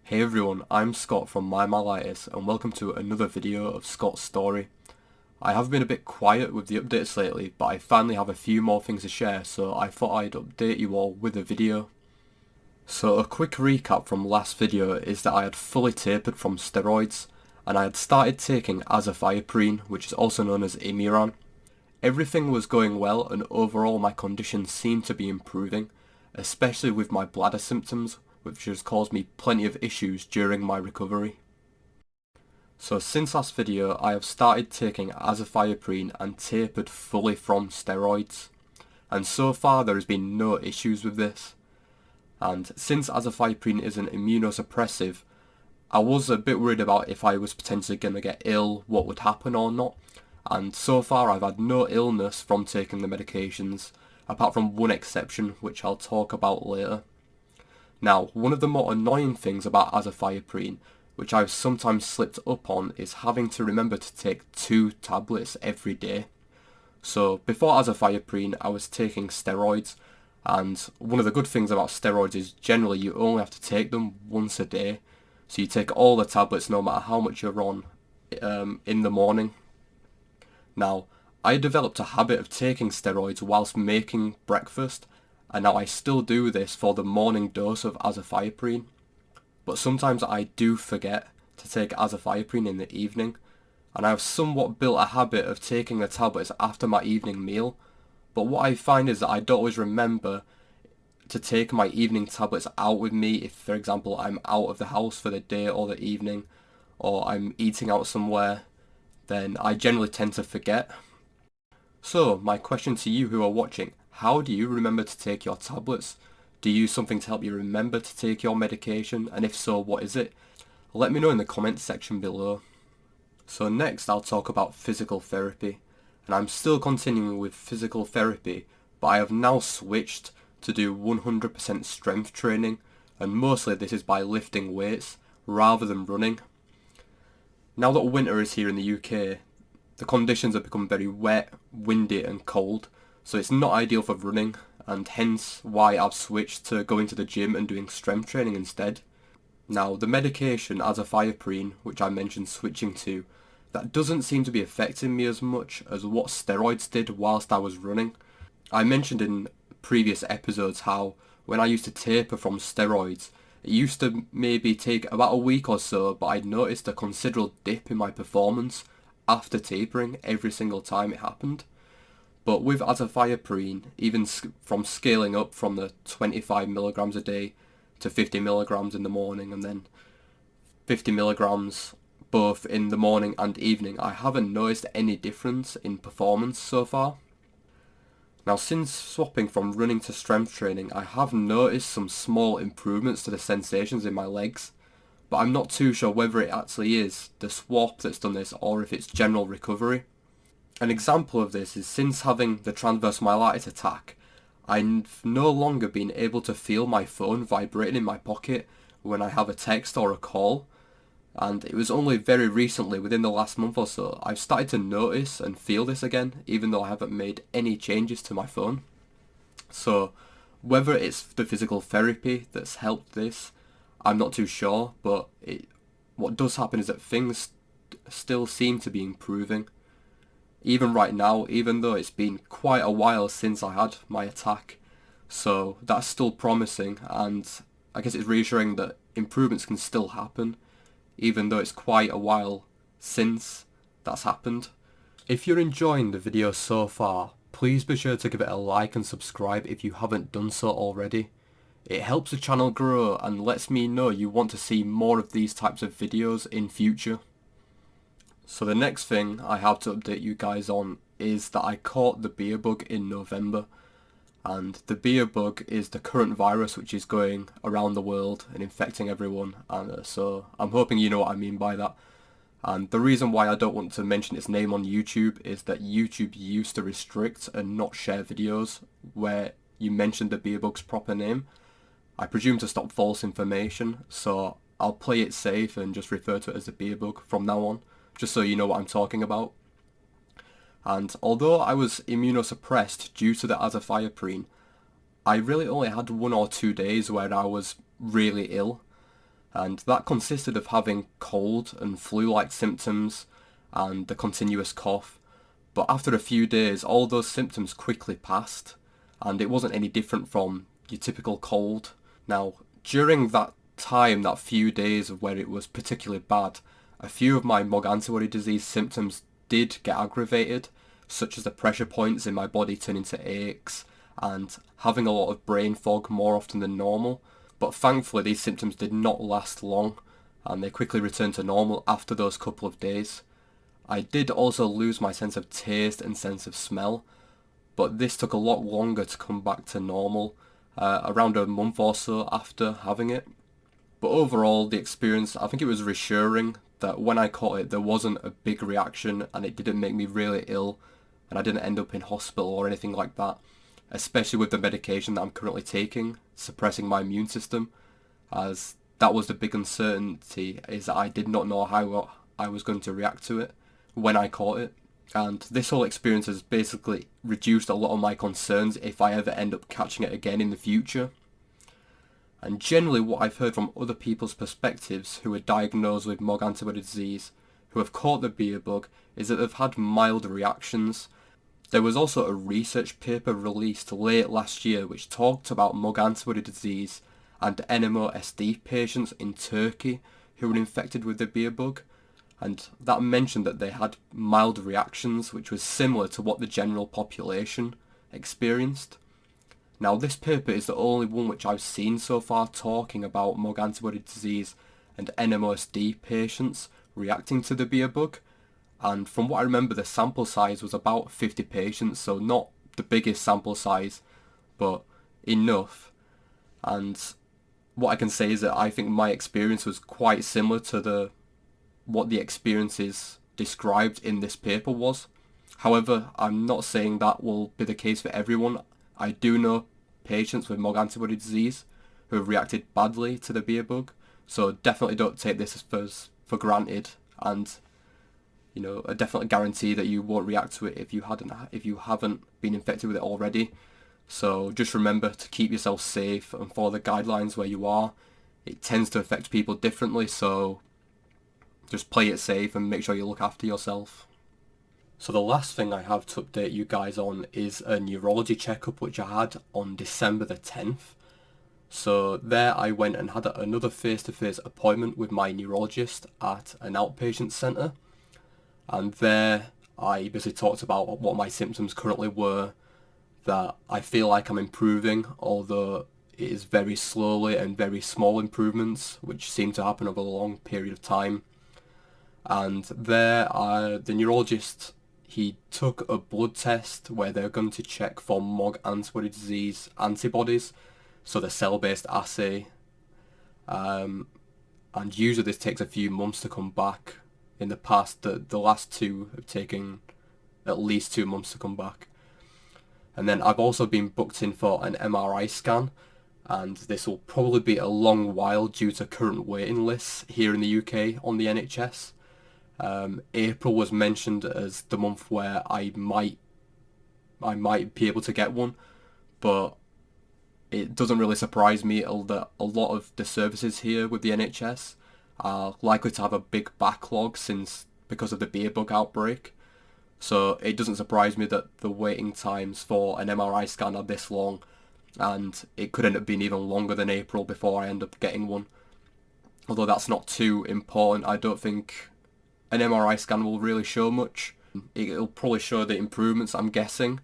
Hey everyone, I'm Scott from Myelitis and welcome to another video of Scott's story. I have been a bit quiet with the updates lately, but I finally have a few more things to share, so I thought I'd update you all with a video. So a quick recap from last video is that I had fully tapered from steroids and I had started taking azathioprine, which is also known as Imuran. Everything was going well and overall my condition seemed to be improving, especially with my bladder symptoms, which has caused me plenty of issues during my recovery. So since last video I have started taking azathioprine and tapered fully from steroids, and so far there has been no issues with this. And since azathioprine is an immunosuppressive, I was a bit worried about if I was potentially going to get ill, what would happen or not, and so far I've had no illness from taking the medications, apart from one exception which I'll talk about later. Now, one of the more annoying things about azathioprine, which I've sometimes slipped up on, is having to remember to take 2 tablets every day. So before azathioprine I was taking steroids, and one of the good things about steroids is generally you only have to take them once a day. So you take all the tablets no matter how much you're on in the morning. Now, I developed a habit of taking steroids whilst making breakfast, and now I still do this for the morning dose of azathioprine, but sometimes I do forget to take azathioprine in the evening, and I have somewhat built a habit of taking the tablets after my evening meal, but what I find is that I don't always remember to take my evening tablets out with me if, for example, I'm out of the house for the day or the evening, or I'm eating out somewhere, then I generally tend to forget. So, my question to you who are watching: how do you remember to take your tablets? Do you use something to help you remember to take your medication? And if so, what is it? Let me know in the comments section below. So next I'll talk about physical therapy. And I'm still continuing with physical therapy, but I have now switched to do 100% strength training, and mostly this is by lifting weights rather than running. Now that winter is here in the UK, the conditions have become very wet, windy and cold, so it's not ideal for running, and hence why I've switched to going to the gym and doing strength training instead. Now, the medication azathioprine, which I mentioned switching to, that doesn't seem to be affecting me as much as what steroids did whilst I was running. I mentioned in previous episodes how when I used to taper from steroids, it used to maybe take about a week or so, but I'd noticed a considerable dip in my performance after tapering every single time it happened. But with azathioprine, even from scaling up from the 25 milligrams a day to 50 milligrams in the morning and then 50 milligrams both in the morning and evening, I haven't noticed any difference in performance so far. Now, since swapping from running to strength training, I have noticed some small improvements to the sensations in my legs, but I'm not too sure whether it actually is the swap that's done this or if it's general recovery. An example of this is since having the transverse myelitis attack, I've no longer been able to feel my phone vibrating in my pocket when I have a text or a call, and it was only very recently, within the last month or so, I've started to notice and feel this again, even though I haven't made any changes to my phone. So whether it's the physical therapy that's helped this, I'm not too sure, but what does happen is that things still seem to be improving. Even right now, even though it's been quite a while since I had my attack, so that's still promising, and I guess it's reassuring that improvements can still happen, even though it's quite a while since that's happened. If you're enjoying the video so far, please be sure to give it a like and subscribe if you haven't done so already. It helps the channel grow and lets me know you want to see more of these types of videos in future. So the next thing I have to update you guys on is that I caught the Beerbug in November, and the Beerbug is the current virus which is going around the world and infecting everyone, and so I'm hoping you know what I mean by that. And the reason why I don't want to mention its name on YouTube is that YouTube used to restrict and not share videos where you mentioned the Beerbug's proper name. I presume to stop false information, so I'll play it safe and just refer to it as the Beerbug from now on, just so you know what I'm talking about. And although I was immunosuppressed due to the azathioprine, I really only had 1 or 2 days where I was really ill, and that consisted of having cold and flu-like symptoms and the continuous cough. But after a few days, all those symptoms quickly passed, and it wasn't any different from your typical cold. Now, during that time, that few days of where it was particularly bad, a few of my MOG antibody disease symptoms did get aggravated, such as the pressure points in my body turning to aches and having a lot of brain fog more often than normal. But thankfully these symptoms did not last long, and they quickly returned to normal after those couple of days. I did also lose my sense of taste and sense of smell, but this took a lot longer to come back to normal, around a month or so after having it. But overall, the experience, I think it was reassuring that when I caught it, there wasn't a big reaction and it didn't make me really ill, and I didn't end up in hospital or anything like that, especially with the medication that I'm currently taking, suppressing my immune system, as that was the big uncertainty, is that I did not know how I was going to react to it when I caught it. And this whole experience has basically reduced a lot of my concerns if I ever end up catching it again in the future. And generally what I've heard from other people's perspectives who are diagnosed with MOG antibody disease, who have caught the Beerbug, is that they've had mild reactions. There was also a research paper released late last year which talked about MOG antibody disease and NMOSD patients in Turkey who were infected with the Beerbug, and that mentioned that they had mild reactions which was similar to what the general population experienced. Now this paper is the only one which I've seen so far talking about MOG antibody disease and NMOSD patients reacting to the Beerbug, and from what I remember the sample size was about 50 patients, so not the biggest sample size, but enough. And what I can say is that I think my experience was quite similar to what the experiences described in this paper was. However, I'm not saying that will be the case for everyone. I do know patients with MOG antibody disease who have reacted badly to the Beerbug, so definitely don't take this as for granted, and a definite guarantee that you won't react to it if you haven't been infected with it already. So just remember to keep yourself safe and follow the guidelines where you are. It tends to affect people differently, so just play it safe and make sure you look after yourself. So the last thing I have to update you guys on is a neurology checkup which I had on December the 10th. So there I went and had another face-to-face appointment with my neurologist at an outpatient centre. And there I basically talked about what my symptoms currently were, that I feel like I'm improving, although it is very slowly and very small improvements which seem to happen over a long period of time. And there the neurologist, he took a blood test where they're going to check for MOG antibody disease antibodies, so the cell-based assay, and usually this takes a few months to come back. In the past, the last two have taken at least 2 months to come back. And then I've also been booked in for an MRI scan, and this will probably be a long while due to current waiting lists here in the UK on the NHS. April was mentioned as the month where I might be able to get one, but it doesn't really surprise me that a lot of the services here with the NHS are likely to have a big backlog because of the Beerbug outbreak. So it doesn't surprise me that the waiting times for an MRI scan are this long, and it could end up being even longer than April before I end up getting one. Although that's not too important, I don't think an MRI scan will really show much. It'll probably show the improvements, I'm guessing.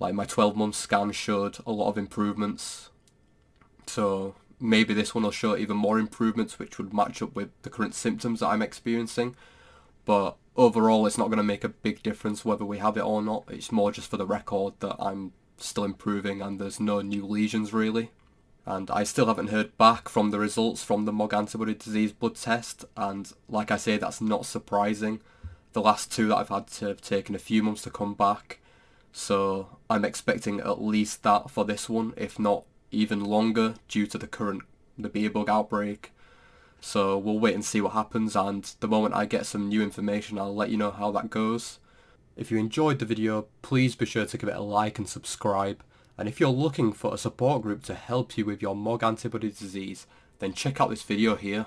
Like my 12-month scan showed a lot of improvements, so maybe this one will show even more improvements which would match up with the current symptoms that I'm experiencing. But overall it's not going to make a big difference whether we have it or not. It's more just for the record that I'm still improving and there's no new lesions really. And I still haven't heard back from the results from the MOG antibody disease blood test, and like I say, that's not surprising. The last two that I've had to have taken a few months to come back, so I'm expecting at least that for this one, if not even longer, due to the Beerbug outbreak. So we'll wait and see what happens, and the moment I get some new information I'll let you know how that goes. If you enjoyed the video, please be sure to give it a like and subscribe, and if you're looking for a support group to help you with your MOG antibody disease, then check out this video here.